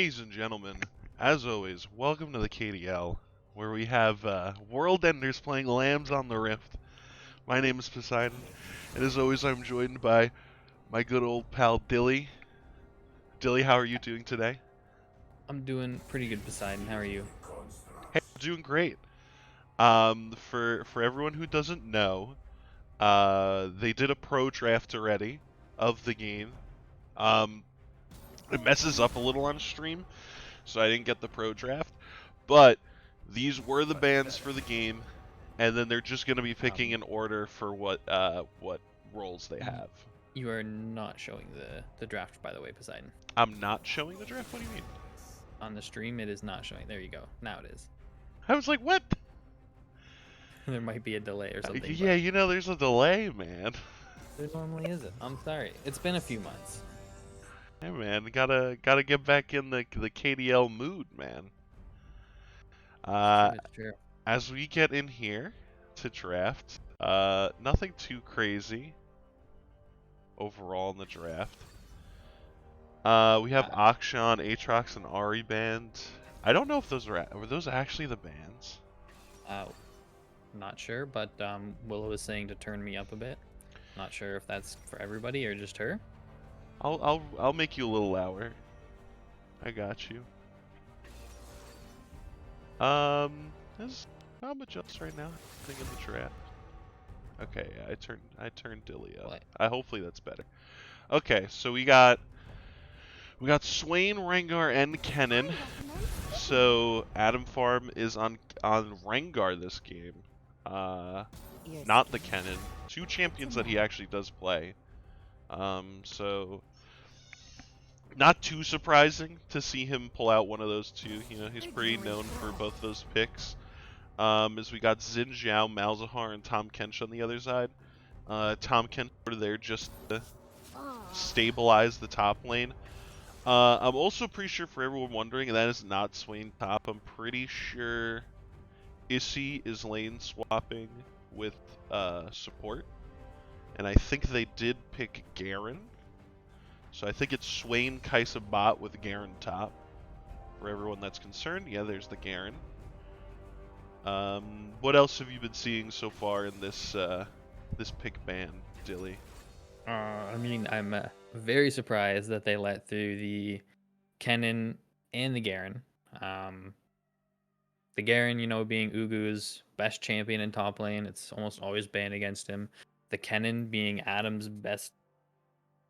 Ladies and gentlemen, as always, welcome to the KDL, where we have World Enders playing Lambs on the Rift. My name is Poseidon, and as always, I'm joined by my good old pal Dilly. Dilly, how are you doing today? I'm doing pretty good, Poseidon. How are you? Hey, I'm doing great. For everyone who doesn't know, they did a pro draft already of the game. Um, it messes up a little on stream, so I didn't get the pro draft. But these were the bans for the game, and then they're just going to be picking Um, an order for what roles they y- have. you are not showing the draft, by the way, Poseidon. I'm not showing the draft. What do you mean? On the stream, it is not showing. There you go. Now it is. I was like, what? There might be a delay or something, Yeah, but there's a delay, man. there normally isn't. I'm sorry. It's been a few months. Hey, man, gotta get back in the KDL mood, man. It's Uh, true. It's true. as we get in here to draft, nothing too crazy overall in the draft. We have Uh, Akshan, Aatrox, and Ari banned. I don't know if were those actually the bans. uh, Not sure, but Willow is saying to turn me up a bit. Not sure if that's for everybody or just her. I'll make you a little louder. I got you. There's not much else right now. Thing in the draft. Okay, yeah, I turned Dilly up. What? Hopefully that's better. Okay, so we got Swain, Rengar, and Kennen. So Adam Farm is on Rengar this game. Not the Kennen. Two champions that he actually does play. So not too surprising to see him pull out one of those two. He's pretty known for both those picks. As we got Xin Zhao, Malzahar, and Tom Kench on the other side. Tom Kench over there just to stabilize the top lane. I'm also pretty sure, for everyone wondering, that is not Swain top. I'm pretty sure Issy is lane swapping with support. And I think they did pick Garen. So I think it's Swain, Kaisa bot with Garen top. For everyone that's concerned, yeah, there's the Garen. What else have you been seeing so far in this pick ban, Dilly? I'm very surprised that they let through the Kennen and the Garen. Um, the Garen, being Ugu's best champion in top lane, it's almost always banned against him. The Kennen being Adam's best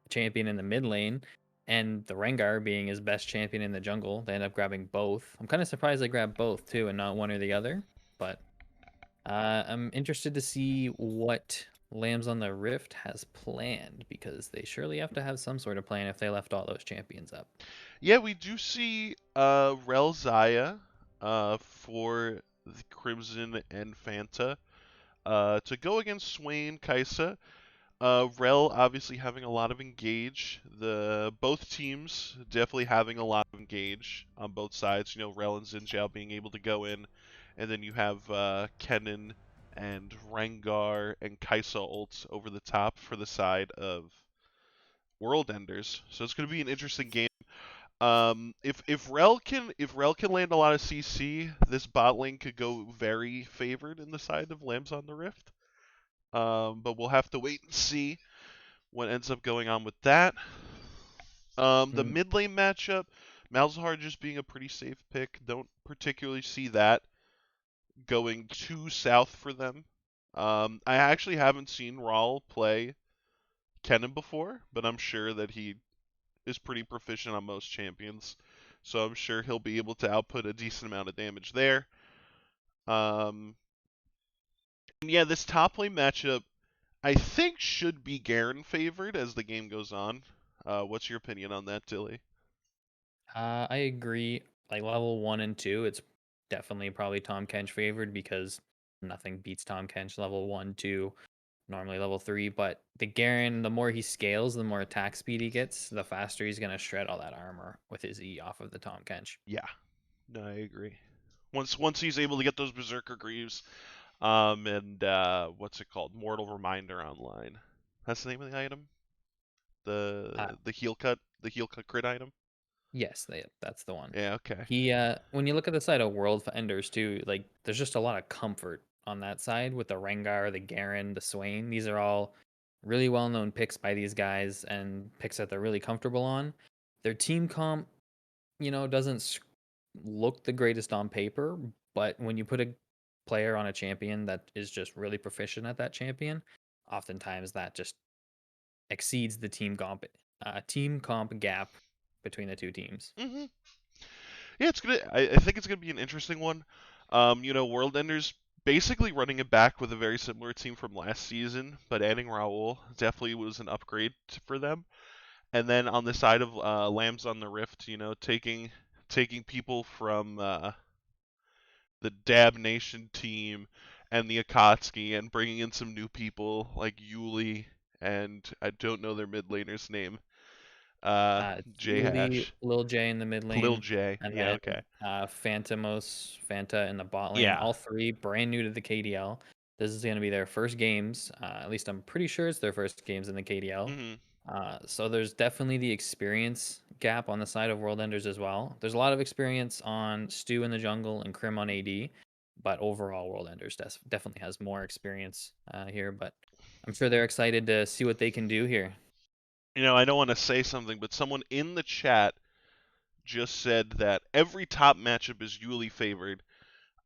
champion in the mid lane, and the Rengar being his best champion in the jungle. They end up grabbing both. I'm kind of surprised they grabbed both too, and not one or the other. But I'm interested to see what Lambs on the Rift has planned because they surely have to have some sort of plan if they left all those champions up. Yeah, we do see Rel Zaya for the Crimson and Fanta to go against Swain, Kaisa. Rel obviously having a lot of engage. Both teams definitely having a lot of engage on both sides. Rel and Xin Zhao being able to go in, and then you have Kennen and Rengar and Kaisa ults over the top for the side of World Enders. So it's going to be an interesting game. If Rel can land a lot of CC, this bot lane could go very favored in the side of Lambs on the Rift. But we'll have to wait and see what ends up going on with that. The Mm, mid lane matchup, Malzahar just being a pretty safe pick. Don't particularly see that going too south for them. I actually haven't seen Raul play Kennen before, but I'm sure that he is pretty proficient on most champions. So I'm sure he'll be able to output a decent amount of damage there. And yeah, this top lane matchup I think should be Garen favored as the game goes on. What's your opinion on that, Tilly? I agree. Like level 1 and 2, it's definitely probably Tom Kench favored because nothing beats Tom Kench level 1, 2, normally level 3. But the Garen, the more he scales, the more attack speed he gets, the faster he's gonna shred all that armor with his E off of the Tom Kench. Yeah, no, I agree. Once he's able to get those Berserker Greaves, and what's it called, Mortal Reminder online. That's the name of the item. Uh, The heal cut crit item. Yes, that's the one. Yeah, okay. He when you look at the side of World Enders too, like there's just a lot of comfort on that side with the Rengar, the Garen, the Swain. These are all really well-known picks by these guys and picks that they're really comfortable on. Their team comp, doesn't look the greatest on paper, but when you put a player on a champion that is just really proficient at that champion, oftentimes that just exceeds the team comp gap between the two teams. Hmm. Yeah, it's gonna. I think it's gonna be an interesting one. World Enders basically running it back with a very similar team from last season, but adding Raul definitely was an upgrade for them. And then on the side of Lambs on the Rift, taking people from the Dab Nation team and the Akatsuki and bringing in some new people like Yuli and I don't know their mid laner's name. It's J Yuli, Hash. Lil J in the mid Lil lane, J. and Yeah, then okay. Fanta in the bot lane. Yeah. All three brand new to the KDL. This is going to be their first games. At least I'm pretty sure it's their first games in the KDL. Hmm. So there's definitely the experience gap on the side of World Enders as well. There's a lot of experience on Stu in the jungle and Krim on AD, but overall World Enders definitely has more experience here. But I'm sure they're excited to see what they can do here. I don't want to say something, but someone in the chat just said that every top matchup is Yuli favored.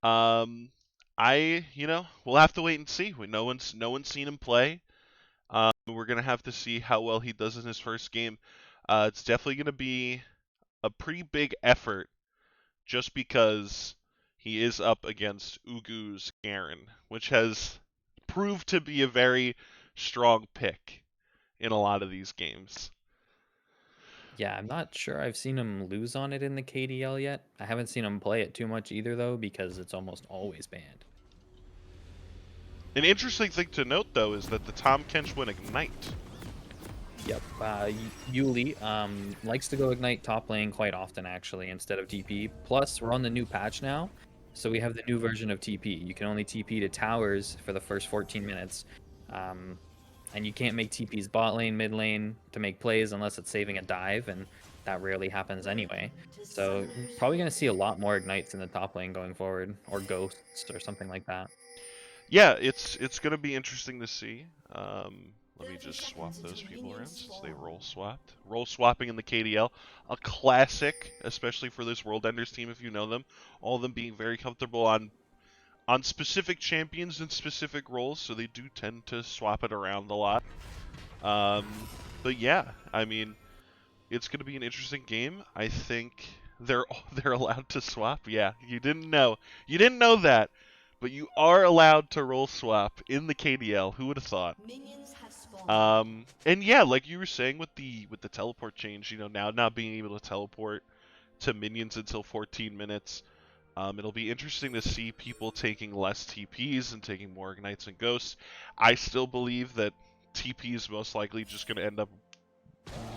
Um, we'll have to wait and see. No one's seen him play. We're gonna have to see how well he does in his first game. It's definitely gonna be a pretty big effort, just because he is up against Ugu's Garen, which has proved to be a very strong pick in a lot of these games. Yeah, I'm not sure I've seen him lose on it in the KDL yet. I haven't seen him play it too much either, though, because it's almost always banned. An interesting thing to note, though, is that the Tom Kench went Ignite. Yep. Yuli likes to go Ignite top lane quite often, actually, instead of TP. Plus, we're on the new patch now, so we have the new version of TP. You can only TP to towers for the first 14 minutes. Um, and you can't make TPs bot lane, mid lane to make plays unless it's saving a dive, and that rarely happens anyway. So probably going to see a lot more ignites in the top lane going forward, or ghosts, or something like that. Yeah, it's gonna be interesting to see. Let me just swap those people around since they roll swapped. Roll swapping in the KDL, a classic, especially for this World Enders team if you know them. All of them being very comfortable on specific champions and specific roles, so they do tend to swap it around a lot. Um, but yeah, I mean, it's going to be an interesting game. I think they're they're allowed to swap. Yeah, you didn't know that, but you are allowed to roll swap in the KDL. Who would have thought? And yeah, like you were saying with the teleport change, now not being able to teleport to minions until 14 minutes. It'll be interesting to see people taking less TPs and taking more ignites and ghosts. I still believe that TP is most likely just going to end up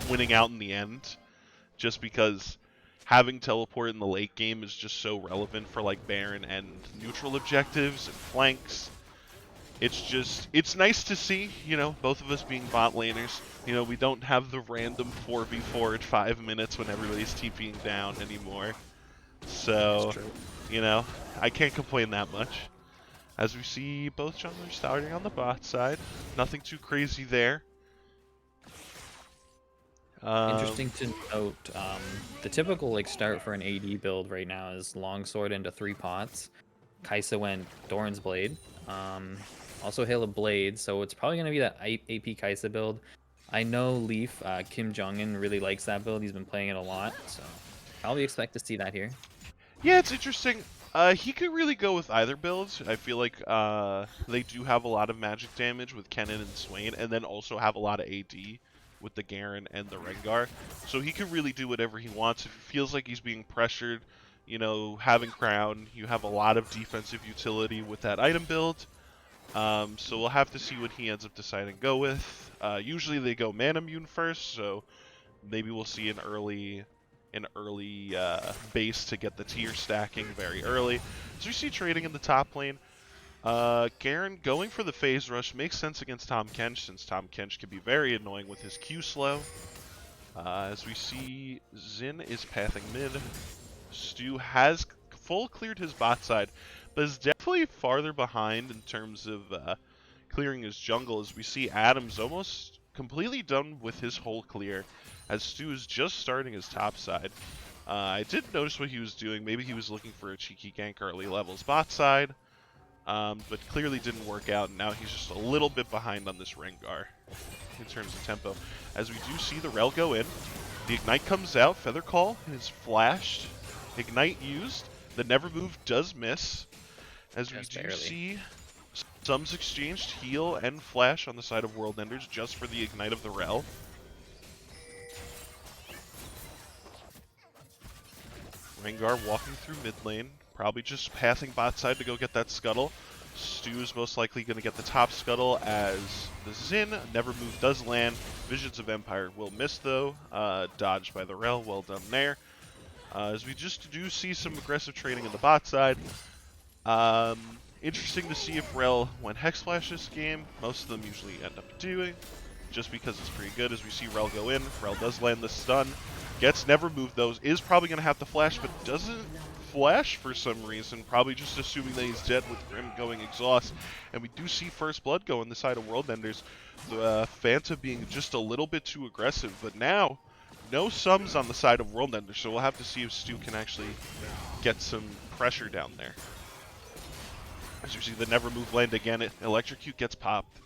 winning out in the end, just because having teleport in the late game is just so relevant for like Baron and neutral objectives and flanks. It's nice to see, both of us being bot laners. We don't have the random 4v4 at 5 minutes when everybody's TPing down anymore. That's So, true. I can't complain that much. As we see both junglers starting on the bot side. Nothing too crazy there. Um, Interesting to note, the typical start for an AD build right now is longsword into 3 pots. Kaisa went Doran's Blade. Um, also Halo Blade, so it's probably gonna be that AP Kaisa build. I know Leaf, Kim Jong-un really likes that build. He's been playing it a lot, so probably expect to see that here. yeah, it's interesting. He could really go with either builds. I feel like they do have a lot of magic damage with Kennen and Swain, and then also have a lot of AD with the Garen and the Rengar. So he could really do whatever he wants. If he feels like he's being pressured, having Crown, you have a lot of defensive utility with that item build. So we'll have to see what he ends up deciding to go with. Usually they go Manamune first, so maybe we'll see an early base to get the tier stacking very early. So we see trading in the top lane. Garen going for the phase rush makes sense against Tom Kench, since Tom Kench can be very annoying with his Q slow. As we see, Zin is pathing mid. Stu has full cleared his bot side, but is definitely farther behind in terms of clearing his jungle. As we see, Adam's almost completely done with his whole clear, as Stu is just starting his top side. I did notice what he was doing. Maybe he was looking for a cheeky gank early levels bot side, but clearly didn't work out. And now he's just a little bit behind on this Rengar in terms of tempo. As we do see the Rel go in, the Ignite comes out, Feather Call is flashed, Ignite used, the Never Move does miss, as we Just do barely. see Sums exchanged heal and flash on the side of World Enders just for the Ignite of the Rel. Rengar walking through mid lane, probably just passing bot side to go get that scuttle. Stu's most likely going to get the top scuttle as the Zin. Never Move does land. Visions of Empire will miss though. Dodged by the Rel. Well done there. As we just do see some aggressive trading in the bot side. Interesting to see if Rel went Hex Flash this game. Most of them usually end up doing, just because it's pretty good. As we see Rel go in, Rel does land the stun. Gets Never Move though, is probably going to have to flash, but doesn't flash for some reason, probably just assuming that he's dead with Grim going exhaust. And we do see First Blood go on the side of World Enders. The Fanta being just a little bit too aggressive, but now no sums on the side of World Enders, so we'll have to see if Stu can actually get some pressure down there. As you see the Never Move land again, Electrocute gets popped.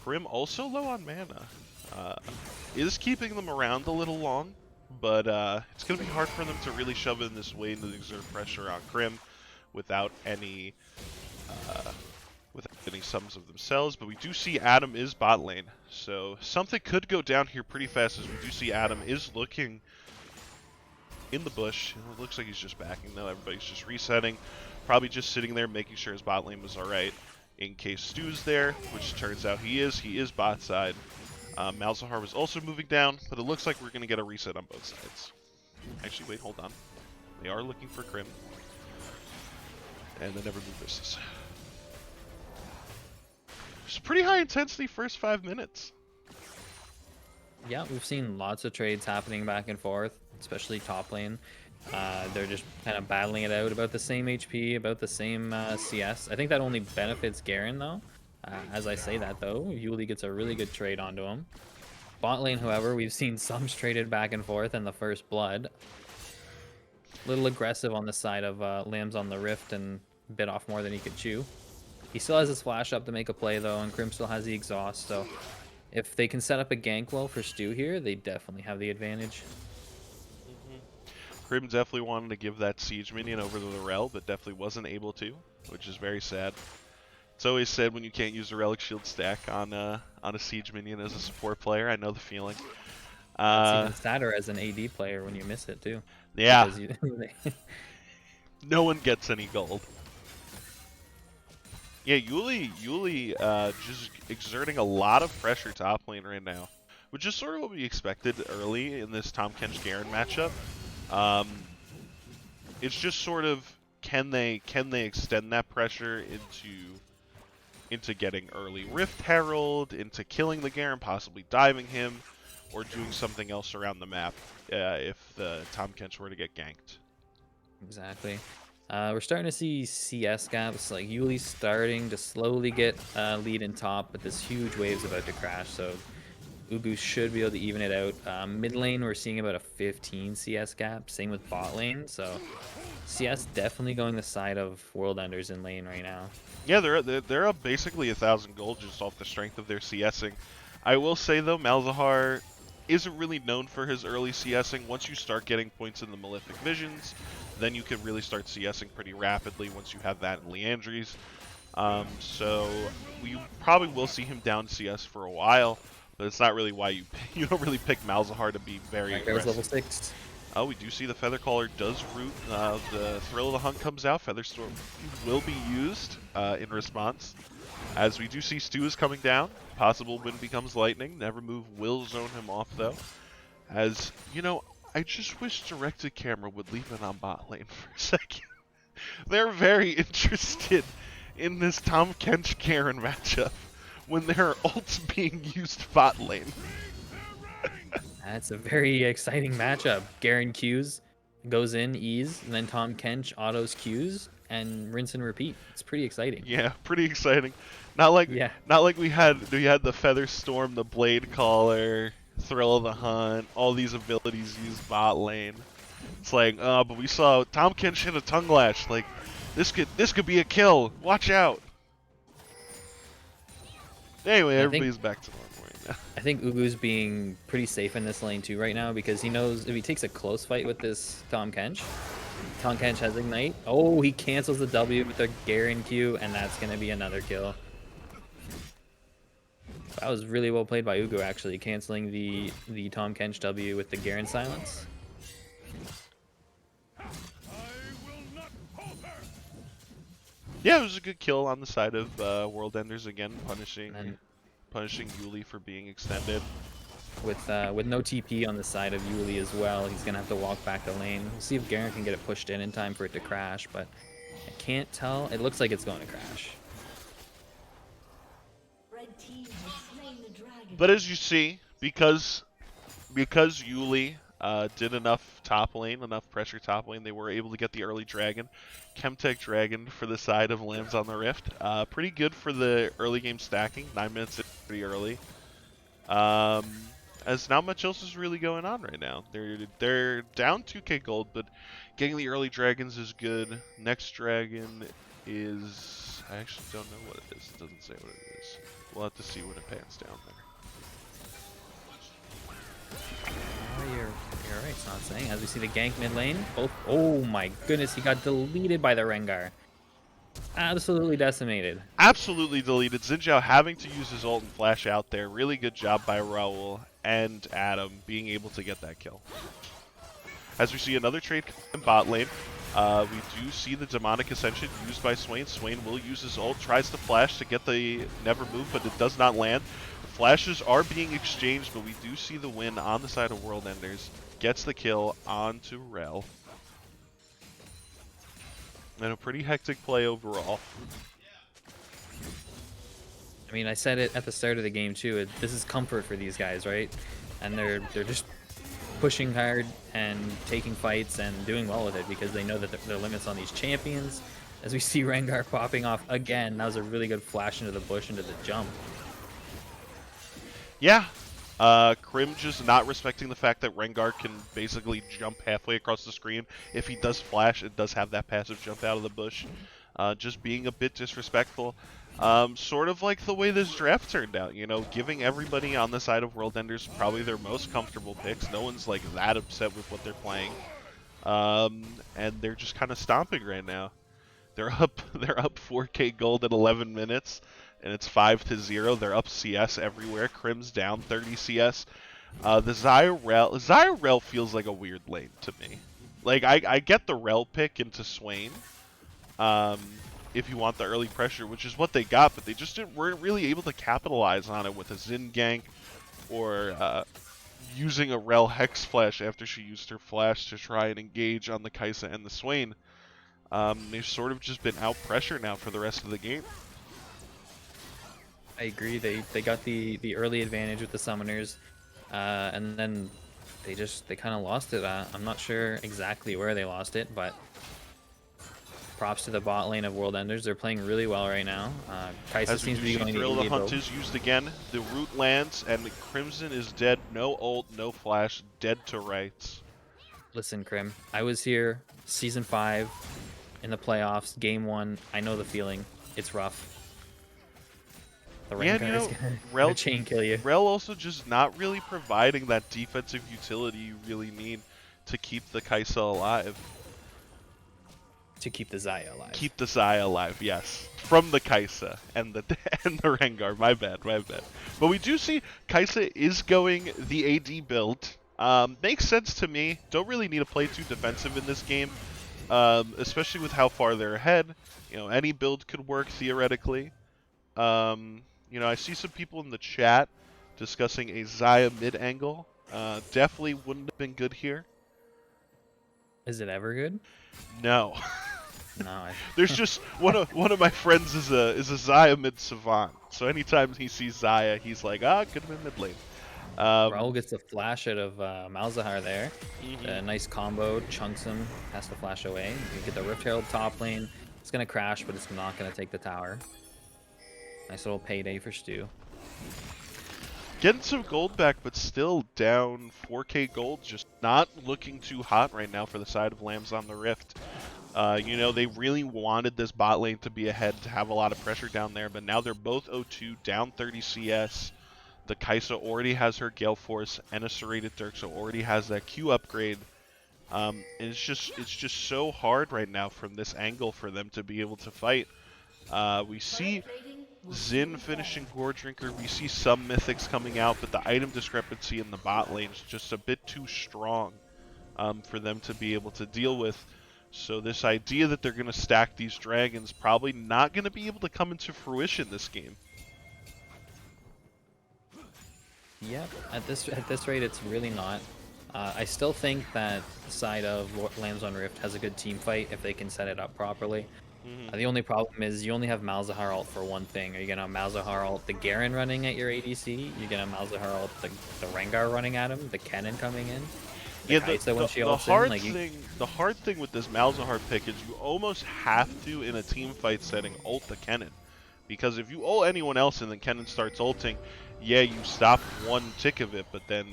Grim also low on mana. Is keeping them around a little long, but it's going to be hard for them to really shove in this way and exert pressure on Grim without any sums of themselves. But we do see Adam is bot lane, so something could go down here pretty fast, as we do see Adam is looking in the bush. It looks like he's just backing though. Everybody's just resetting, probably just sitting there making sure his bot lane was alright in case Stu's there, which turns out he is. He is bot side. Malzahar was also moving down, but it looks like we're going to get a reset on both sides. Actually, wait, hold on. They are looking for Grim. And the Never Move misses. It's a pretty high intensity first 5 minutes. Yeah, we've seen lots of trades happening back and forth, especially top lane. They're just kind of battling it out, about the same HP, about the same CS. I think that only benefits Garen though. As I say that though, Yuli gets a really good trade onto him. Bot lane, however, we've seen Sums traded back and forth in the First Blood. A little aggressive on the side of Lambs on the Rift and bit off more than he could chew. He still has his flash up to make a play though, and Grim still has the exhaust, so if they can set up a gank well for Stu here, they definitely have the advantage. Grim definitely wanted to give that Siege minion over to the Rel, but definitely wasn't able to, which is very sad. It's always said when you can't use a Relic Shield stack on a Siege minion as a support player. I know the feeling. It's even sadder as an AD player when you miss it too. Yeah. No one gets any gold. Yeah, Yuli just exerting a lot of pressure top lane right now, which is sort of what we expected early in this Tahm Kench Garen matchup. It's just sort of can they extend that pressure into getting early Rift Herald, into killing the Garen, possibly diving him, or doing something else around the map if the Tahm Kench were to get ganked. Exactly. We're starting to see CS gaps, like Yuli's starting to slowly get lead in top, but this huge wave's about to crash, so Ubu should be able to even it out. Mid lane, we're seeing about a 15 CS gap, same with bot lane, so CS definitely going the side of World Enders in lane right now. Yeah, they're up basically 1,000 gold just off the strength of their CSing. I will say though, Malzahar isn't really known for his early CSing. Once you start getting points in the Malefic Visions, then you can really start CSing pretty rapidly once you have that in Leandries. So we probably will see him down CS for a while, but it's not really why you don't really pick Malzahar to be very aggressive. Level 6. Oh, we do see the Feather Caller does root. The Thrill of the Hunt comes out. Featherstorm will be used in response. As we do see Stu is coming down. Possible win becomes lightning. Never Move will zone him off though. As, you know, I just wish directed camera would leave it on bot lane for a second. They're very interested in this Tahm Kench Garen matchup when there are ults being used bot lane. That's a very exciting matchup. Garen Q's goes in, E's, and then Tom Kench autos Q's and rinse and repeat. It's pretty exciting. Yeah, pretty exciting. Not like Yeah. not like we had the Feather Storm, the Blade Caller, Thrill of the Hunt, all these abilities used bot lane. It's like, but we saw Tom Kench hit a tongue lash. Like, this could be a kill. Watch out. Anyway, I think everybody's back to normal right now. I think Ugu's being pretty safe in this lane too right now because he knows if he takes a close fight with this Tom Kench has Ignite. Oh, he cancels the W with a Garen Q, and that's going to be another kill. That was really well played by Ugu, actually, canceling the Tom Kench W with the Garen Silence. Yeah, it was a good kill on the side of World Enders again, punishing And Yuli for being extended. with no TP on the side of Yuli as well, he's going to have to walk back the lane. We'll see if Garen can get it pushed in time for it to crash, but I can't tell. It looks like it's going to crash. But as you see, because Yuli did enough top lane, enough pressure top lane, they were able to get the early dragon. Chemtech Dragon for the side of Lambs on the Rift. Pretty good for the early game stacking. 9 minutes is pretty early. As not much else is really going on right now. They're down 2k gold, but getting the early dragons is good. Next dragon is... I actually don't know what it is. It doesn't say what it is. We'll have to see when it pans down there. Oh, you're right. It's not saying. As we see the gank mid lane, both. Oh my goodness, he got deleted by the Rengar. Absolutely decimated. Absolutely deleted. Xin Zhao having to use his ult and flash out there. Really good job by Raul and Adam being able to get that kill. As we see another trade in bot lane, we do see the Demonic Ascension used by Swain. Swain will use his ult, tries to flash to get the Never Move, but it does not land. The flashes are being exchanged, but we do see the win on the side of World Enders. Gets the kill onto Rel. And a pretty hectic play overall. I mean, I said it at the start of the game too. This is comfort for these guys, right? And they're just pushing hard and taking fights and doing well with it because they know that there are limits on these champions. As we see Rengar popping off again, that was a really good flash into the bush, into the jump. Yeah. Krim just not respecting the fact that Rengar can basically jump halfway across the screen. If he does flash, it does have that passive jump out of the bush. Just being a bit disrespectful. Sort of like the way this draft turned out, you know, giving everybody on the side of World Enders probably their most comfortable picks. No one's like that upset with what they're playing. And they're just kind of stomping right now. They're up 4k gold in 11 minutes. And it's 5-0. They're up CS everywhere. Krim's down 30 CS. The Xayah Rel feels like a weird lane to me. Like, I get the Rel pick into Swain. If you want the early pressure, which is what they got, but they just weren't really able to capitalize on it with a Xin gank or using a Rel Hex Flash after she used her flash to try and engage on the Kai'Sa and the Swain. They've sort of just been out pressure now for the rest of the game. I agree. They got the early advantage with the summoners, and then they kind of lost it. I'm not sure exactly where they lost it, but props to the bot lane of World Enders. They're playing really well right now. Kai'Sa seems to be going Thrill the to Hunt is used again. The root lands, and Crimson is dead. No ult, no flash, dead to rights. Listen, Krim, I was here Season 5 in the playoffs, Game 1. I know the feeling. It's rough. The Rengar is gonna chain kill you. Rel also just not really providing that defensive utility you really need to keep the Kai'Sa alive. To keep the Xayah alive. Keep the Xayah alive, yes. From the Kai'Sa and the Rengar. My bad. But we do see Kai'Sa is going the AD build. Makes sense to me. Don't really need to play too defensive in this game, especially with how far they're ahead. You know, any build could work theoretically. You know, I see some people in the chat discussing a Xayah mid angle. Definitely wouldn't have been good here. Is it ever good? No. No. There's just one of my friends is a Xayah mid savant. So anytime he sees Xayah, he's like, could have been mid lane. Raul gets the flash out of Malzahar there. A Mhm. nice combo, chunks him, has to flash away. You get the Rift Herald top lane. It's going to crash, but it's not going to take the tower. Nice little payday for Stu. Getting some gold back, but still down 4k gold. Just not looking too hot right now for the side of Lambs on the Rift. You know, they really wanted this bot lane to be ahead, to have a lot of pressure down there, but now they're both 0-2, down 30 CS. The Kai'Sa already has her Gale Force, and a Serrated Dirk, already has that Q upgrade. And it's just so hard right now from this angle for them to be able to fight. We see Xin finishing Gore Drinker. We see some mythics coming out, but the item discrepancy in the bot lane is just a bit too strong for them to be able to deal with. So this idea that they're going to stack these dragons probably not going to be able to come into fruition this game. Yep, at this rate, it's really not. I still think that the side of Lambs on Rift has a good team fight if they can set it up properly. The only problem is you only have Malzahar ult for one thing. Are you gonna Malzahar ult the Garen running at your ADC? You're gonna Malzahar ult the Rengar running at him? The Kennen coming in? The Yeah, Kai'Sa when she the ults hard in? Like the hard thing with this Malzahar pick is you almost have to, in a team fight setting, ult the Kennen. Because if you ult anyone else and then Kennen starts ulting, yeah, you stop one tick of it, but then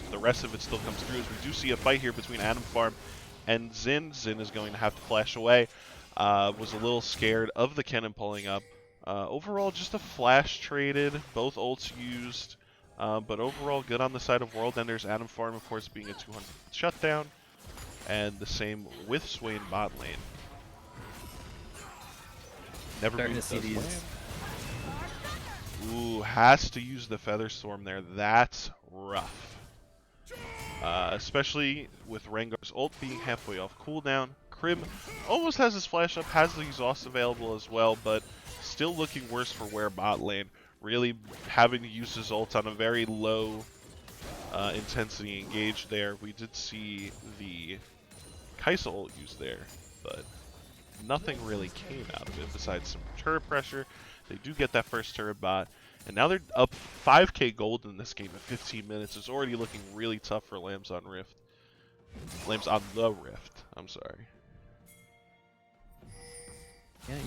the rest of it still comes through. As we do see a fight here between Adam Farm and Xin. Xin is going to have to flash away. Was a little scared of the Kennen pulling up. Overall, just a flash traded, both ults used, but overall good on the side of World Enders. Adam Farm, of course, being a 200 shutdown, and the same with Swain bot lane. Never starting to moved see those these. lanes. Ooh, has to use the Feather Storm there. That's rough. Especially with Rengar's ult being halfway off cooldown. Krim almost has his flash up, has the exhaust available as well, but still looking worse for where bot lane. Really having to use his ult on a very low intensity engage there. We did see the Kai'Sa ult used there, but nothing really came out of it besides some turret pressure. They do get that first turret bot. And now they're up 5k gold in this game in 15 minutes. It's already looking really tough for Lambs on Rift. Lambs on the Rift, I'm sorry. Yeah,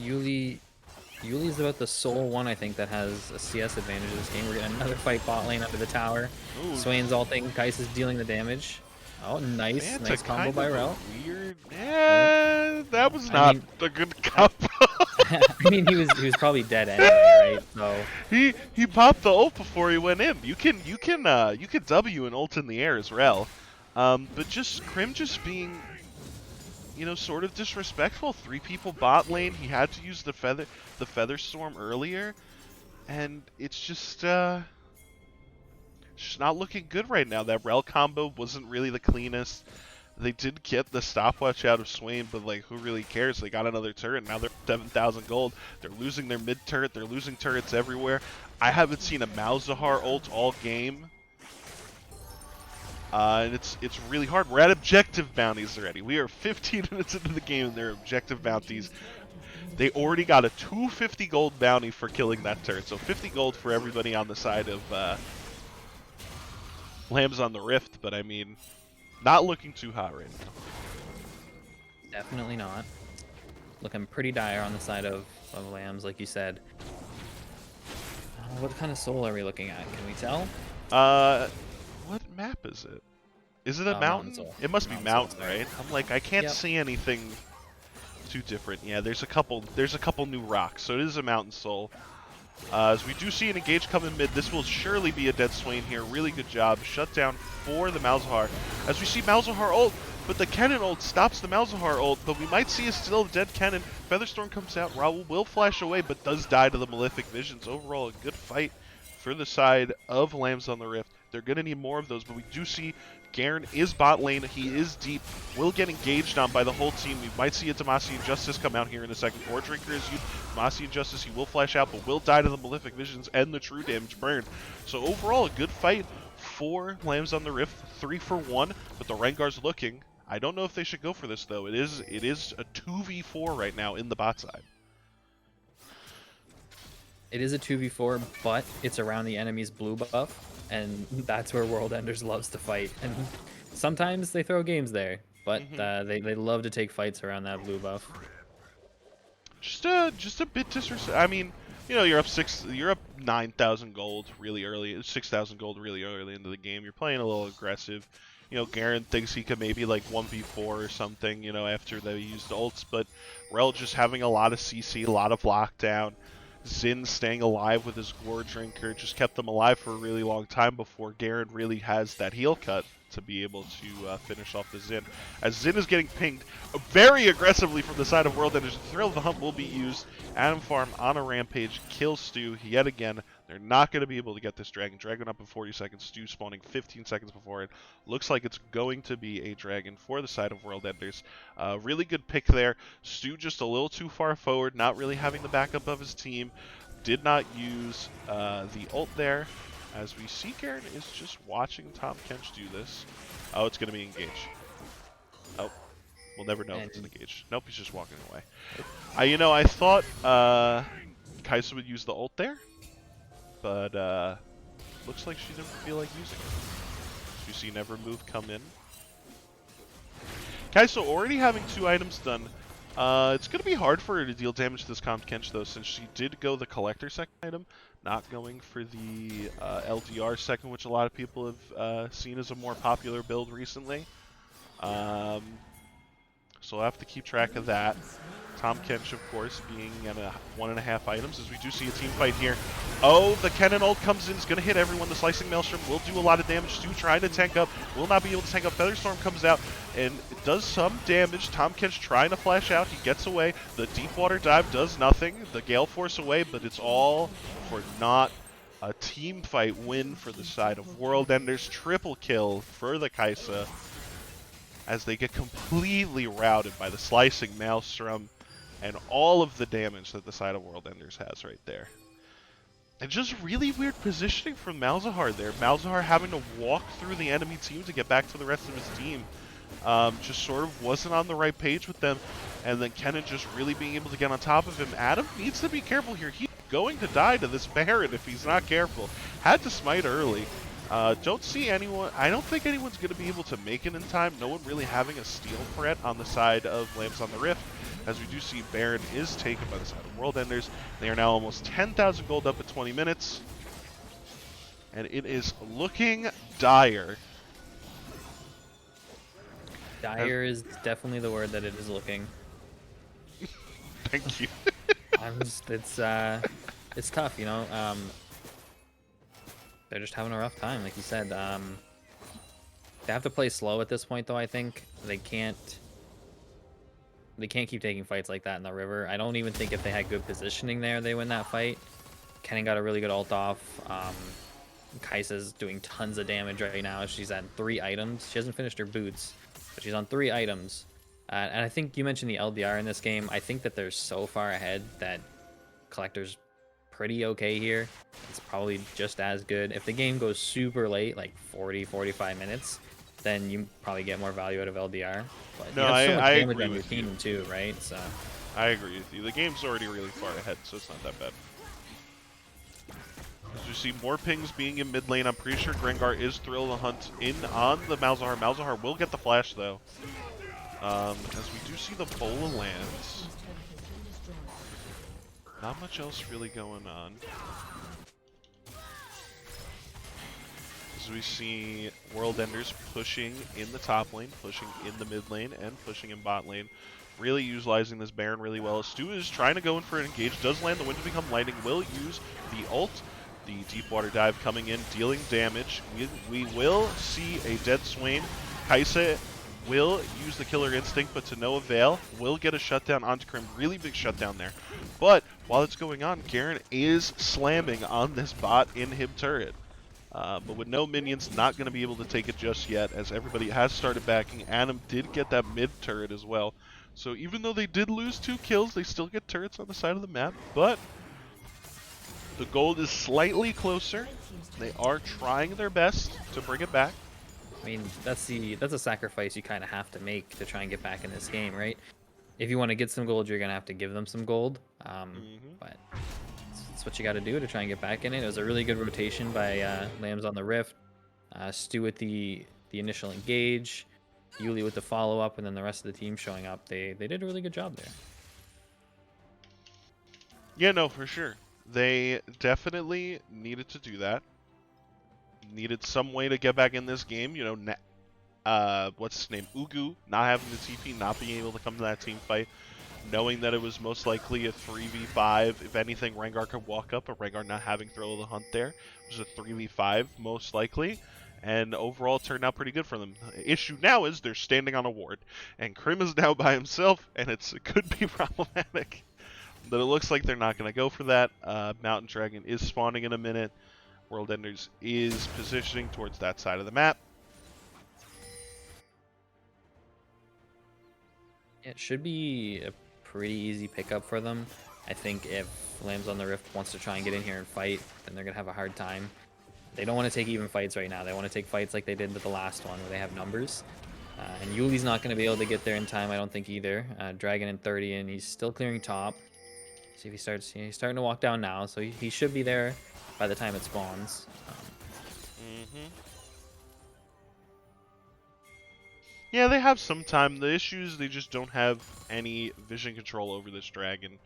Yuli's about the sole one, I think, that has a CS advantage in this game. We're getting another fight bot lane under the tower. Ooh. Swain's ulting, Kai'Sa's dealing the damage. Oh, nice. Nice combo by Rel. Weird. Yeah, that was not a good combo. I mean, he was probably dead anyway, right? So he popped the ult before he went in. You can W an ult in the air as Rel. But just Krim just being, you know, sort of disrespectful. 3 people bot lane. He had to use the feather storm earlier, and it's just not looking good right now. That Rel combo wasn't really the cleanest. They did get the stopwatch out of Swain, but like, who really cares? They got another turret. Now they're 7,000 gold. They're losing their mid turret. They're losing turrets everywhere. I haven't seen a Malzahar ult all game. And it's really hard. We're at objective bounties already. We are 15 minutes into the game, and they're objective bounties. They already got a 250 gold bounty for killing that turret. So 50 gold for everybody on the side of Lambs on the Rift. But I mean, not looking too hot right now. definitely not. Looking pretty dire on the side of Lambs, like you said. What kind of soul are we looking at? Can we tell? What map is it? Is it a mountain? Soul. It must be mountain, Soul, right? I'm like, I can't see anything too different. Yeah, there's a couple new rocks, so it is a mountain soul. As we do see an engage coming mid, this will surely be a dead Swain here. Really good job. Shut down for the Malzahar. As we see Malzahar ult, but the Kennen ult stops the Malzahar ult, but we might see a still dead Kennen. Featherstorm comes out. Raul will flash away, but does die to the Malefic Visions. Overall, a good fight for the side of Lambs on the Rift. They're going to need more of those, but we do see Garen is bot lane. He is deep. Will get engaged on by the whole team. We might see a Demacian Justice come out here in a second. Gore Drinker is used. Demacian Justice, he will flash out, but will die to the Malefic Visions and the true damage burn. So overall, a good fight for Lambs on the Rift. 3 for 1, but the Rengar's looking. I don't know if they should go for this, though. It is a 2v4 right now in the bot side. It is a 2v4, but it's around the enemy's blue buff. and that's where World Enders loves to fight. And sometimes they throw games there, but Hmm. they love to take fights around that blue buff. Just a bit disrespect. I mean, you know, you're up 9,000 gold really early, 6,000 gold really early into the game. You're playing a little aggressive. You know, Garen thinks he could maybe like 1v4 or something, you know, after they used ults, but Rel just having a lot of CC, a lot of lockdown. Xin staying alive with his Gore Drinker just kept them alive for a really long time before Garen really has that heal cut to be able to finish off the Xin. As Xin is getting pinged very aggressively from the side of World Enders, Thrill of the Hunt will be used. Adam Farm on a rampage, kills Stu yet again. They're not going to be able to get this dragon. Dragon up in 40 seconds, Stu spawning 15 seconds before it. Looks like it's going to be a dragon for the side of World Enders. Really good pick there. Stu just a little too far forward, not really having the backup of his team. Did not use the ult there. As we see, Garen is just watching Tom Kench do this. Oh, it's going to be engaged. Oh, we'll never know if it's engaged. Nope, he's just walking away. I thought Kaisa would use the ult there, but looks like she didn't feel like using it. You see Never Move come in. Kaisa already having 2 items done. It's going to be hard for her to deal damage to this Tom Kench, though, since she did go the Collector second item, not going for the LDR second, which a lot of people have seen as a more popular build recently. So we'll have to keep track of that. Tom Kench, of course, being at 1.5 items, as we do see a team fight here. Oh, the Kennen ult comes in, is going to hit everyone. The Slicing Maelstrom will do a lot of damage. Stu trying to tank up, will not be able to tank up. Featherstorm comes out, and it does some damage. Tom Kench trying to flash out, he gets away. The Deep Water Dive does nothing. The Gale Force away, but it's all for not a team fight win for the side of World Enders. Triple kill for the Kaisa, as they get completely routed by the Slicing Maelstrom and all of the damage that the side of World Enders has right there. And just really weird positioning from Malzahar there. Malzahar having to walk through the enemy team to get back to the rest of his team. Just sort of wasn't on the right page with them. And then Kennen just really being able to get on top of him. Adam needs to be careful here. He's going to die to this Baron if he's not careful. Had to smite early. Don't see anyone. I don't think anyone's going to be able to make it in time. No one really having a steal threat on the side of Lamps on the Rift. As we do see, Baron is taken by the side of World Enders. They are now almost 10,000 gold up at 20 minutes. And it is looking dire. Dire is definitely the word that it is looking. Thank you. It's tough, you know. They're just having a rough time, like you said. They have to play slow at this point, though. I think they can't keep taking fights like that in the river. I don't even think if they had good positioning there, they win that fight. Kennen got a really good ult off. Kaisa's doing tons of damage right now. She's at 3 items. She hasn't finished her boots, but she's on 3 items. And I think you mentioned the LDR in this game. I think that they're so far ahead that Collector's pretty okay here. It's probably just as good. If the game goes super late, like 40, 45 minutes, then you probably get more value out of LDR. But No, you have so much I damage agree on your with you. team too, right? So I agree with you. The game's already really far ahead, so it's not that bad. As you see more pings being in mid lane, I'm pretty sure Grengar is Thrill of the Hunt in on the Malzahar. Malzahar will get the flash though. As we do see the Bola lands. Not much else really going on. As we see World Enders pushing in the top lane, pushing in the mid lane, and pushing in bot lane. Really utilizing this Baron really well. Stu is trying to go in for an engage, does land the Wind to Become Lightning, will use the ult. The Deep Water Dive coming in, dealing damage. We will see a dead Swain. Kaisa will use the Killer Instinct, but to no avail. Will get a shutdown onto Krim. Really big shutdown there. But while it's going on, Garen is slamming on this bot in Hib turret. But with no minions, not going to be able to take it just yet, as everybody has started backing. Adam did get that mid turret as well. So even though they did lose 2 kills, they still get turrets on the side of the map. But the gold is slightly closer. They are trying their best to bring it back. I mean, that's a sacrifice you kind of have to make to try and get back in this game, right? If you want to get some gold, you're gonna have to give them some gold. But it's that's what you got to do to try and get back in it. It was a really good rotation by Lambs on the Rift, Stu with the initial engage, Yuli with the follow up, and then the rest of the team showing up. They did a really good job there. Yeah, no, for sure. They definitely needed to do that. Needed some way to get back in this game. You know, what's his name? Ugu not having the TP, not being able to come to that team fight, knowing that it was most likely a 3v5. If anything, Rengar could walk up, but Rengar not having Thrill of the Hunt there. It was a 3v5 most likely, and overall it turned out pretty good for them. The issue now is they're standing on a ward, and Krim is now by himself, and it could be problematic. But it looks like they're not going to go for that. Mountain Dragon is spawning in a minute. World Enders is positioning towards that side of the map. It should be a pretty easy pickup for them. I think if Lambs on the Rift wants to try and get in here and fight, then they're going to have a hard time. They don't want to take even fights right now. They want to take fights like they did with the last one where they have numbers. And Yuli's not going to be able to get there in time, I don't think either. Dragon in 30, and he's still clearing top. See if he starts. He's starting to walk down now, so he should be there by the time it spawns. Yeah, they have some time. The issue is they just don't have any vision control over this dragon.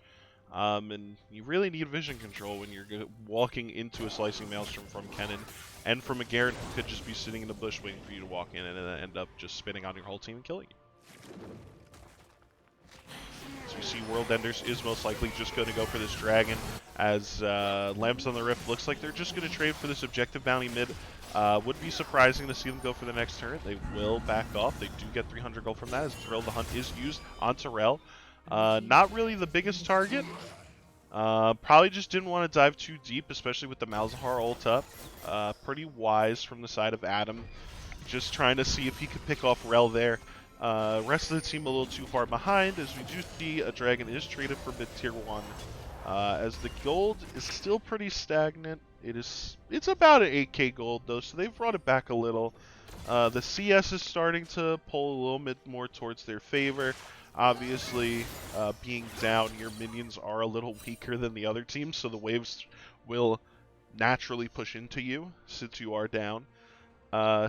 And you really need vision control when you're walking into a slicing maelstrom from Kennen and from a Garen who could just be sitting in the bush waiting for you to walk in and then end up just spinning on your whole team and killing you. So you see World Enders is most likely just going to go for this dragon as Lamps on the Rift looks like they're just going to trade for this objective bounty mid. Would be surprising to see them go for the next turret. They will back off. They do get 300 gold from that as Thrill the Hunt is used on Terrell. Not really the biggest target. Probably just didn't want to dive too deep, especially with the Malzahar ult up. Pretty wise from the side of Adam. Just trying to see if he could pick off Rel there. Rest of the team a little too far behind, as we do see a dragon is traded for mid tier 1. As the gold is still pretty stagnant. It's about an 8k gold though, so they've brought it back a little. The CS is starting to pull a little bit more towards their favor. Obviously, being down, your minions are a little weaker than the other teams, so the waves will naturally push into you since you are down.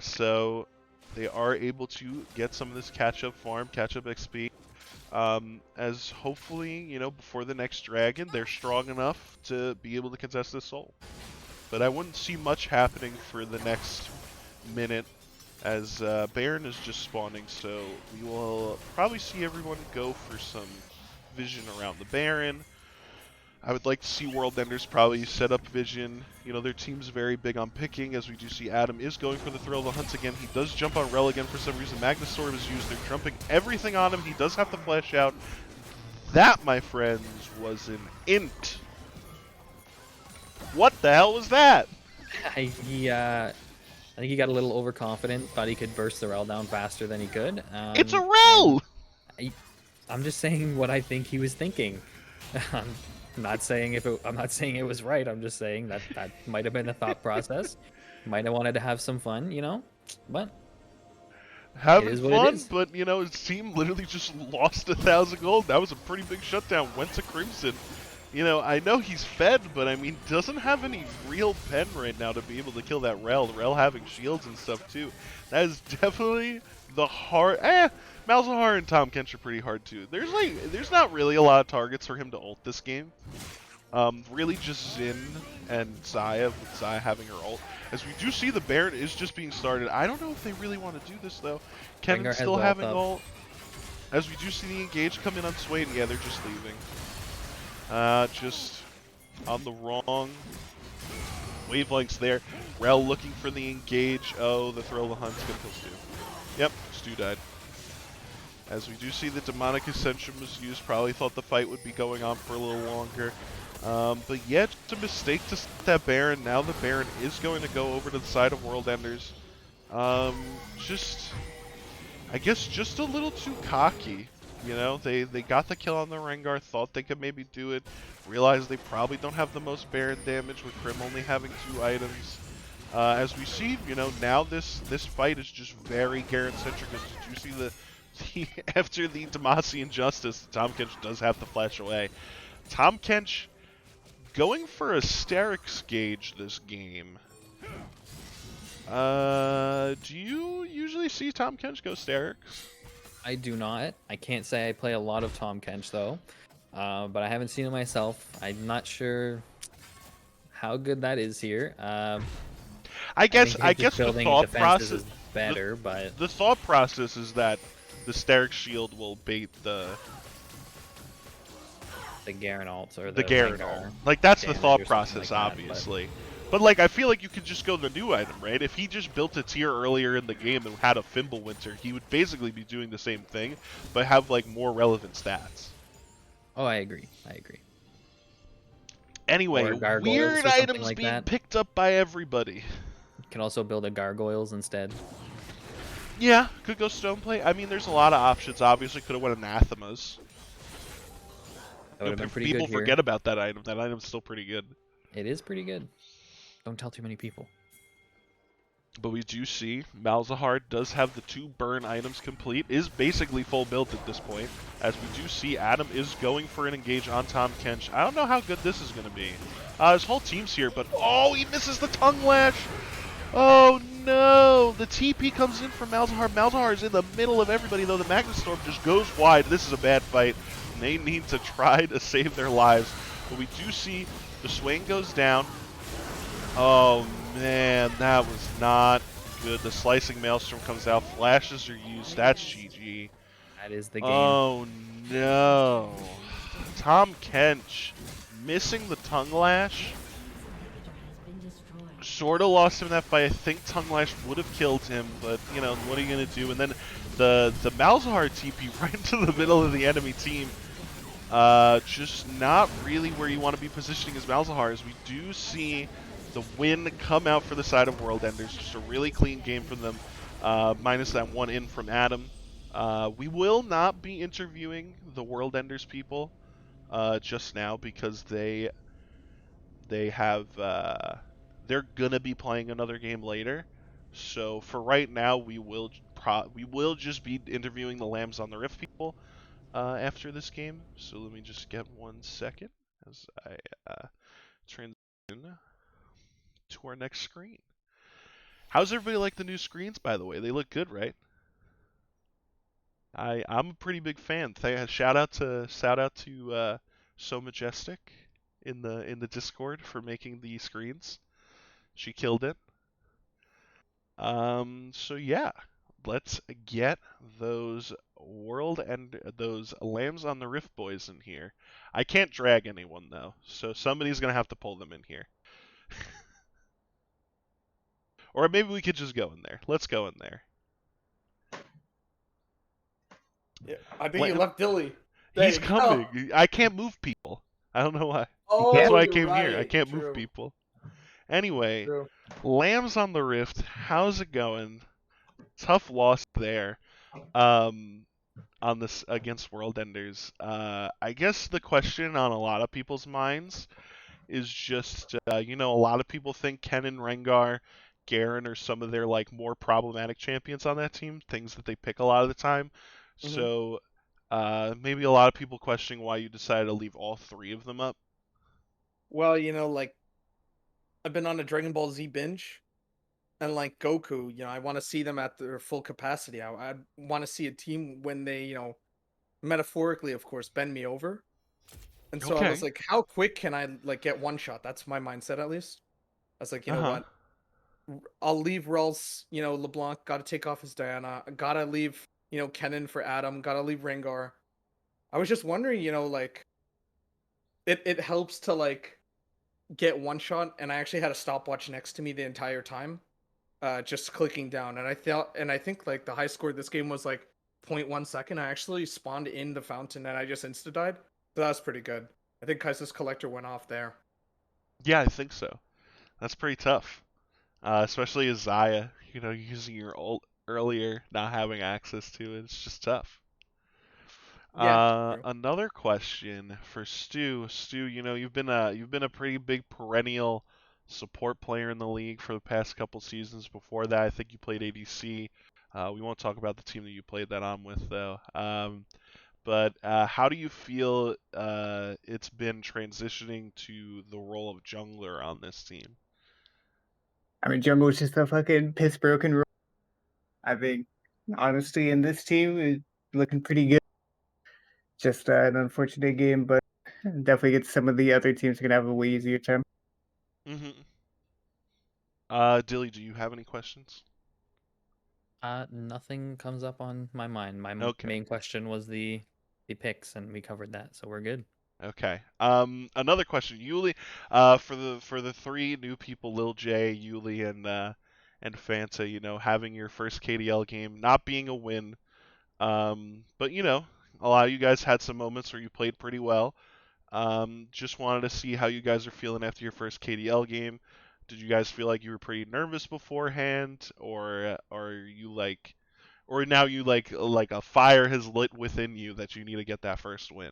So they are able to get some of this catch-up farm, catch-up XP. As hopefully, you know, before the next dragon, they're strong enough to be able to contest this soul. But I wouldn't see much happening for the next minute, as Baron is just spawning, so we will probably see everyone go for some vision around the Baron. I would like to see World Enders probably set up vision. You know, their team's very big on picking, as we do see Adam is going for the Thrill of the Hunt again. He does jump on Rel again for some reason. Magnus Sword is used. They're trumping everything on him. He does have to flash out. That, my friends, was an int. What the hell was that? I think he got a little overconfident. Thought he could burst the Rel down faster than he could. It's a Rel! I'm just saying what I think he was thinking. I'm not saying it was right. I'm just saying that might have been the thought process. Might have wanted to have some fun, you know. But having fun, but you know, his team literally just lost 1,000 gold. That was a pretty big shutdown. Went to Crimson. You know, I know he's fed, but I mean, doesn't have any real pen right now to be able to kill that Rel. Rel having shields and stuff too. That is definitely the hard. Malzahar and Tahm Kench are pretty hard too. There's not really a lot of targets for him to ult this game. Really just Xin and Xayah, with Xayah having her ult. As we do see the Baron is just being started. I don't know if they really want to do this though. Kevin's still having ult. As we do see the engage come in on Swain, yeah, they're just leaving. Just on the wrong wavelengths there. Rel looking for the engage. Oh, the Thrill of the Hunt's gonna kill Stu. Yep, Stu died. As we do see the Demonic Ascension was used, probably thought the fight would be going on for a little longer. But yeah, just a mistake to set that Baron. Now the Baron is going to go over to the side of World Enders. I guess just a little too cocky. You know, they got the kill on the Rengar, thought they could maybe do it, realized they probably don't have the most Baron damage with Krim only having 2 items. As we see, you know, now this fight is just very Garen-centric. As you see after the Demacian Justice, Tahm Kench does have to flash away. Tahm Kench Going for a Sterix gauge this game. Do you usually see Tom Kench go Sterix? I do not. I can't say I play a lot of Tom Kench though, but I haven't seen it myself. I'm not sure how good that is here. I I guess think I him just guess the building thought defenses process is the better, but the thought process is that the Sterix shield will bait the Garen ult or the the Garen ult. Rengar Like that's the damage thought or something process, like that. But obviously. But like I feel like you could just go the new item, right? If he just built a tier earlier in the game and had a Fimbulwinter, he would basically be doing the same thing, but have like more relevant stats. oh, I agree. I agree. Anyway, Or gargoyles weird or something items like being that. picked up by everybody. You can also build a gargoyles instead. Yeah, could go Stoneplate. I mean, there's a lot of options. Obviously, could have went Anathemas. That would have been pretty good People here. forget about that item. That item's still pretty good. It is pretty good. Don't tell too many people. But we do see Malzahar does have the 2 burn items complete, is basically full built at this point. As we do see Adam is going for an engage on Tom Kench. I don't know how good this is going to be. His whole team's here, but oh, he misses the tongue lash. Oh no! The TP comes in from Malzahar. Malzahar is in the middle of everybody, though the Magnus Storm just goes wide. This is a bad fight. And they need to try to save their lives. But we do see the Swain goes down. Oh man, that was not good. The Slicing Maelstrom comes out. Flashes are used. That's GG. That is the game. Oh no. Tom Kench missing the Tongue Lash. Sort of lost him in that fight. I think Tongue Lash would have killed him, but, you know, what are you going to do? And then the Malzahar TP right into the middle of the enemy team. Just not really where you want to be positioning as Malzahar, as we do see the win come out for the side of World Enders. Just a really clean game from them, minus that one in from Adam. We will not be interviewing the World Enders people just now because they have they're gonna be playing another game later. So for right now, we will just be interviewing the Lambs on the Rift people after this game. So let me just get 1 second as I transition to our next screen. How's everybody like the new screens, by the way? They look good, right? I'm a pretty big fan. Shout out to So Majestic in the Discord for making the screens. She killed it. So yeah, let's get those those Lambs on the Rift boys in here. I can't drag anyone though, so somebody's gonna have to pull them in here. Or maybe we could just go in there. Let's go in there. Yeah, I think you Lam- left Dilly. There He's you go. coming. I can't move people. I don't know why. That's Oh, why I you're came here. I right. can't move True. people. Anyway, True. Lambs on the Rift. How's it going? Tough loss there. Um, on this against World Enders. I guess the question on a lot of people's minds is just, a lot of people think Ken and Rengar, Garen are some of their like more problematic champions on that team, things that they pick a lot of the time. Hmm. So maybe a lot of people questioning why you decided to leave all 3 of them up. Well, like I've been on a Dragon Ball Z binge, and like Goku, I want to see them at their full capacity. I want to see a team when they, metaphorically, of course, bend me over. And so I was Okay. like, how quick can I like get one shot? That's my mindset at least. I was like, you Uh know huh. what? I'll leave Rels, LeBlanc, gotta take off his Diana, gotta leave, Kennen for Adam, gotta leave Rengar. I was just wondering, like it helps to like get one shot, and I actually had a stopwatch next to me the entire time, just clicking down. And I think like the high score of this game was like 0.1 second. I actually spawned in the fountain and I just insta died. So that was pretty good. I think Kaiser's collector went off there. Yeah, I think so. That's pretty tough. Especially as Zaya, using your ult earlier, not having access to it. It's just tough. Yeah, true. Another question for Stu. Stu, you've been a pretty big perennial support player in the league for the past couple seasons. Before that, I think you played ADC. We won't talk about the team that you played that on with though. But how do you feel it's been transitioning to the role of jungler on this team? I mean, Jungle's just a fucking piss broken role. I think, honestly, in this team, it's looking pretty good. Just an unfortunate game, but definitely get some of the other teams are gonna have a way easier time. Mm-hmm. Dilly, do you have any questions? Nothing comes up on my mind. My Okay. main question was the picks, and we covered that, so we're good. Okay. Another question, Yuli. For the three new people, Lil J, Yuli, and Fanta. You know, having your first KDL game, not being a win. But you know, a lot of you guys had some moments where you played pretty well. Just wanted to see how you guys are feeling after your first KDL game. Did you guys feel like you were pretty nervous beforehand, or you like, or now you like a fire has lit within you that you need to get that first win?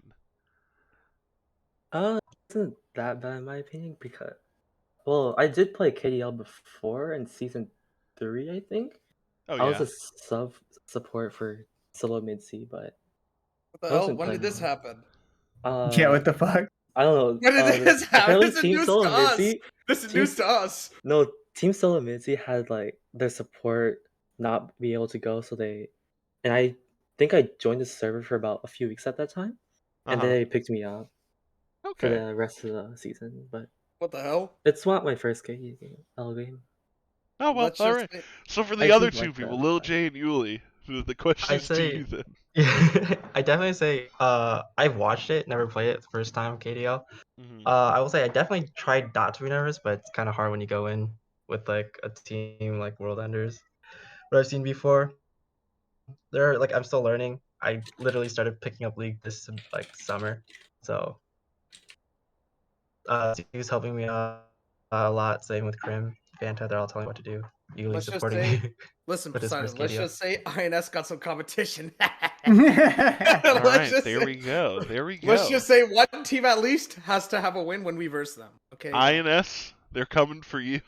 It wasn't that bad in my opinion because, well, I did play KDL before in season 3, I think. Oh I was yeah. a sub support for solo mid C, but What the I hell? wasn't When did playing this well. happen? Yeah, what the fuck? I don't know. When did this happen? Apparently This is Team news to Solo mid us. C. This is news to us. No, Team Solo mid C had like their support not be able to go, so and I think I joined the server for about a few weeks at that time, and then Uh-huh. they picked me up for Okay. the rest of the season. But What the hell? it's not my first KDL game. Oh well, Let's all just right. say, So for I the do other two like people, them, Lil but J and Yuli, the I questions to you say, then. I definitely say, I've watched it, never played it, first time KDL. Hmm. I will say I definitely tried not to be nervous, but it's kind of hard when you go in with like a team like World Enders. What I've seen before, they're like I'm still learning. I literally started picking up League this like summer, so Steve's helping me out a lot. Same with Krim, Fanta, they're all telling me what to do. Yuli let's just supporting say, me listen, with his Poseidon, first let's KDL. just say INS got some competition. All let's right, just there say, we go. There we let's go. just say one team at least has to have a win when we verse them. Okay. INS, they're coming for you.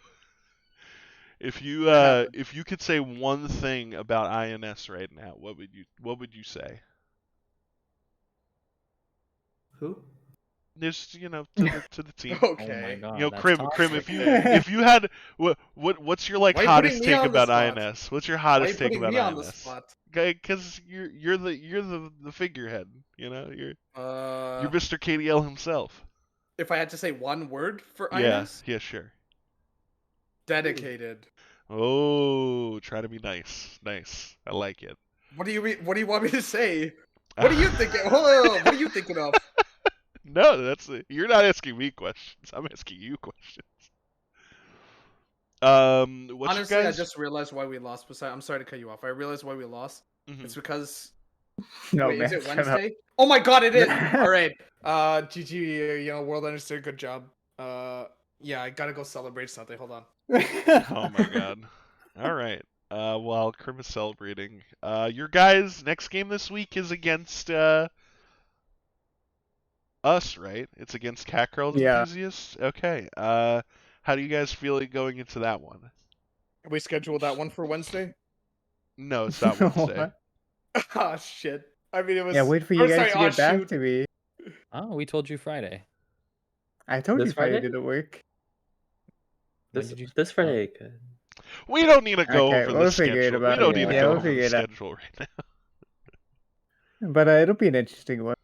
Gonna happen. If you could say one thing about INS right now, what would you say? Who? Just to the team. Oh my Okay. god, You know, that's Krim, toxic. if you had what's your like Why are you putting hottest me take on the about spot? INS? What's your Why are you hottest take putting about me on the INS? spot? Okay, because you're the figurehead. You know, you're Mr. KDL himself. If I had to say one word for Yeah, INS, yeah, sure. dedicated. Oh, try to be nice. Nice. I like it. What do you mean? What do you want me to say? What are you thinking? Hold on. What are you thinking of? No, you're not asking me questions. I'm asking you questions. What's Honestly, your I guys? just realized why we lost. Poseidon. I'm sorry to cut you off. I realized why we lost. Mhm. It's because No, wait, is man, it shut up. Wednesday? Oh my god, it is. All right. GG. You know, World Understood. Good job. Yeah, I gotta go celebrate something. Hold on. Oh my god. All right. While Krim is celebrating, your guys' next game this week is against us, right? It's against Cat Girl Yeah. Enthusiasts. Okay. How do you guys feel going into that one? Can we schedule that one for Wednesday? No, it's not Wednesday. Ah, shit. I mean, it was. Yeah, wait for you or, guys sorry, to oh, get back shoot. to me. Oh, we told you Friday. I told This you Friday Friday? didn't work. When did you? This Friday could. We don't need to go Okay, over we'll the figure it schedule. We about. don't need to Yeah, go we'll over figure the it out. schedule right But it'll be an interesting one.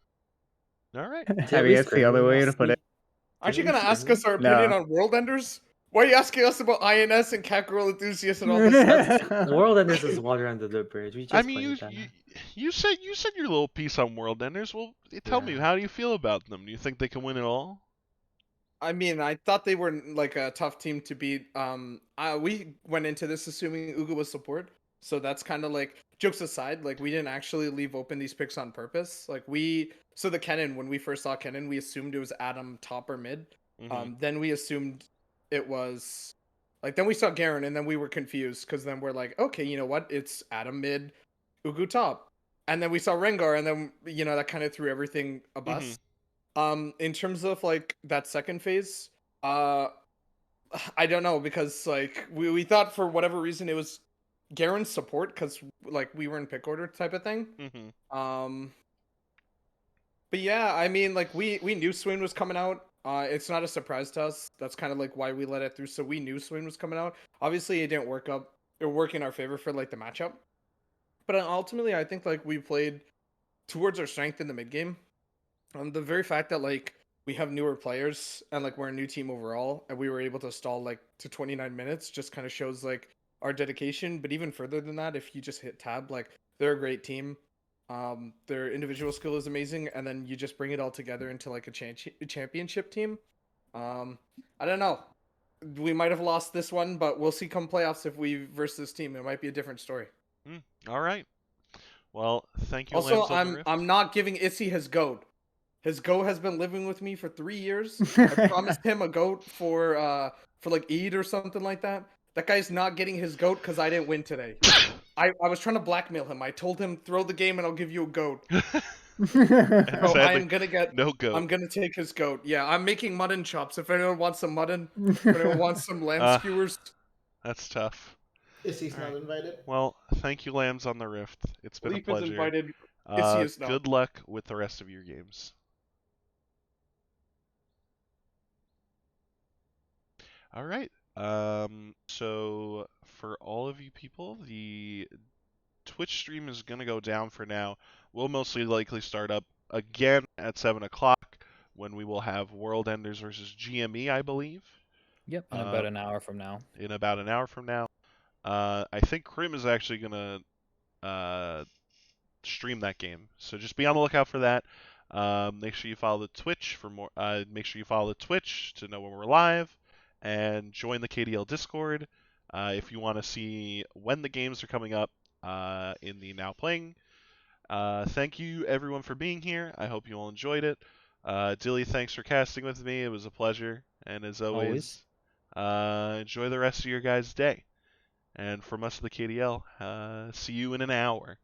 now. All right. I At mean, least that's the other earn me, way to put it. Aren't you Didn't gonna we ask earn us our opinion No. on World Enders? Why are you asking us about INS and Cat Girl Enthusiasts and all this stuff? The World Enders is water under the bridge. We I just mean, played that. you said your little piece on World Enders. Well, tell me, Yeah. how do you feel about them? Do you think they can win it all? I mean, I thought they were like a tough team to beat. We went into this assuming Uga was support, so that's kind of like jokes aside. Like we didn't actually leave open these picks on purpose. So the Kennen, when we first saw Kennen, we assumed it was Adam top or mid. Mhm. Then we assumed it was like then we saw Garen, and then we were confused because then we're like, okay, you know what? It's Adam mid, Ugu top, and then we saw Rengar, and then that kind of threw everything a bus. In terms of like that second phase, I don't know because like we thought for whatever reason it was Garen's support because like we were in pick order type of thing. Mhm. But yeah, I mean, like we knew Swain was coming out. It's not a surprise to us. That's kind of like why we let it through. So we knew Swain was coming out. Obviously, it didn't work up. It worked in our favor for like the matchup. But ultimately, I think like we played towards our strength in the mid game. The very fact that like we have newer players and like we're a new team overall, and we were able to stall like to 29 minutes, just kind of shows like our dedication. But even further than that, if you just hit tab, like they're a great team. Their individual skill is amazing, and then you just bring it all together into like a championship team. Um, I don't know. We might have lost this one, but we'll see come playoffs if we versus this team. It might be a different story. All right. Well, thank you, Also, Lambs on the Rift. I'm not giving Issy his goat. His goat has been living with me for 3 years. I promised him a goat for like Eid or something like that. That guy's not getting his goat because I didn't win today. I was trying to blackmail him. I told him throw the game and I'll give you a goat. And So I sadly, am gonna get. no goat. I'm gonna take his goat. Yeah, I'm making mutton chops. If anyone wants some mutton, if anyone wants some lamb skewers. That's tough. Issy's All not right. invited. Well, thank you, Lambs on the Rift. It's been a Leaf is pleasure. invited. Issy is not. Good luck with the rest of your games. All right. So for all of you people, the Twitch stream is gonna go down for now. We'll mostly likely start up again at 7 o'clock when we will have World Enders versus GME, I believe. Yep, in about an hour from now. In about an hour from now. I think Krim is actually gonna stream that game, so just be on the lookout for that. Make sure you follow the Twitch for more. Make sure you follow the Twitch to know when we're live, and join the KDL Discord if you want to see when the games are coming up in the Now Playing. Thank you everyone for being here. I hope you all enjoyed it. Dilly, thanks for casting with me. It was a pleasure, and as always, enjoy the rest of your guys' day. And from us at the KDL, see you in an hour.